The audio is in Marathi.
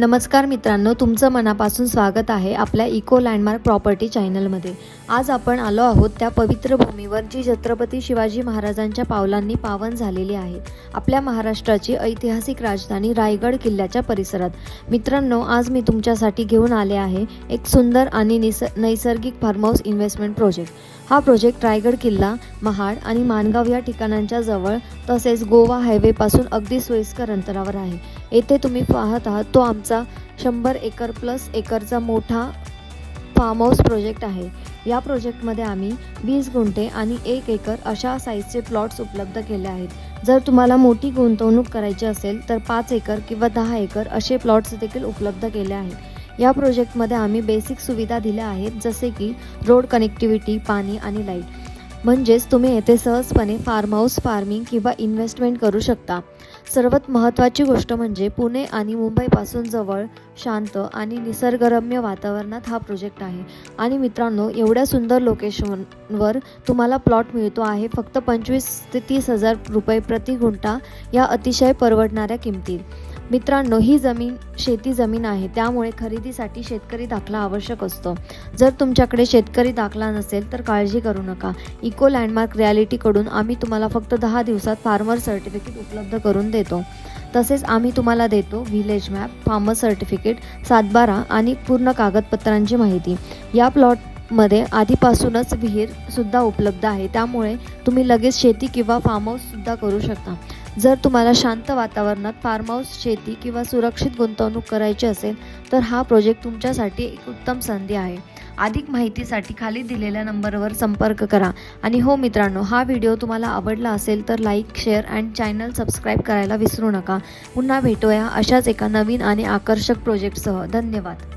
नमस्कार मित्रांनो, तुमचं मनापासून स्वागत आहे आपल्या इको लँडमार्क प्रॉपर्टी चॅनलमध्ये। आज आपण आलो आहोत त्या पवित्र भूमीवर जी छत्रपती शिवाजी महाराजांच्या पावलांनी पावन झालेली आहे। आपल्या महाराष्ट्राची ऐतिहासिक राजधानी रायगड किल्ल्याच्या परिसरात। मित्रांनो, आज मी तुमच्यासाठी घेऊन आले आहे एक सुंदर आणि नैसर्गिक फार्म हाऊस इन्व्हेस्टमेंट प्रोजेक्ट। हा प्रोजेक्ट रायगड किल्ला, महाड आणि माणगाव या ठिकाणांच्या जवळ तसेच गोवा हायवेपासून अगदी सोयीस्कर अंतरावर आहे। येथे तुम्ही पाहत आहात तो आमचा 100 एकर प्लस एकरचा मोठा फार्म हाऊस प्रोजेक्ट आहे। या प्रोजेक्टमध्ये आम्ही 20 गुंठे आणि 1 एकर अशा साईजचे प्लॉट्स उपलब्ध केले आहेत। जर तुम्हाला मोठी गुंतवणूक करायची असेल तर 5 एकर किंवा 10 एकर असे प्लॉट्स देखील उपलब्ध केले आहेत। या प्रोजेक्टमध्ये आम्ही बेसिक सुविधा दिल्या आहेत, जसे की रोड कनेक्टिव्हिटी, पाणी आणि लाईट। म्हणजेच तुम्ही येथे सहजपणे फार्म हाऊस, फार्मिंग किंवा इन्व्हेस्टमेंट करू शकता। सर्वात महत्त्वाची गोष्ट म्हणजे पुणे आणि मुंबईपासून जवळ, शांत आणि निसर्गरम्य वातावरणात हा प्रोजेक्ट आहे। आणि मित्रांनो, एवढ्या सुंदर लोकेशनवर तुम्हाला प्लॉट मिळतो आहे फक्त 25 ते 30 हजार रुपये प्रति गुंठा या अतिशय परवडणाऱ्या किमतीत। मित्रांनो, ही जमीन शेती जमीन आहे, त्यामुळे खरेदीसाठी शेतकरी दाखला आवश्यक असतो। जर तुमच्याकडे शेतकरी दाखला नसेल तर काळजी करू नका। इको लँडमार्क रिॲलिटीकडून आम्ही तुम्हाला फक्त 10 दिवसात फार्मर सर्टिफिकेट उपलब्ध करून देतो। तसेच आम्ही तुम्हाला देतो व्हिलेज मॅप, फार्मर सर्टिफिकेट, 7/12 आणि पूर्ण कागदपत्रांची माहिती। या प्लॉटमध्ये आधीपासूनच विहीरसुद्धा उपलब्ध आहे, त्यामुळे तुम्ही लगेच शेती किंवा फार्म हाऊससुद्धा करू शकता। जर तुम्हाला शांत वातावरणात फार्म हाऊस, शेती किंवा सुरक्षित गुंतवणूक करायची असेल तर हा प्रोजेक्ट तुमच्यासाठी एक उत्तम संधी आहे। अधिक माहितीसाठी खाली दिलेल्या नंबरवर संपर्क करा। आणि हो मित्रांनो, हा व्हिडिओ तुम्हाला आवडला असेल तर लाईक, शेअर आणि चॅनल सबस्क्राईब करायला विसरू नका। पुन्हा भेटूया अशाच एका नवीन आणि आकर्षक प्रोजेक्टसह। धन्यवाद।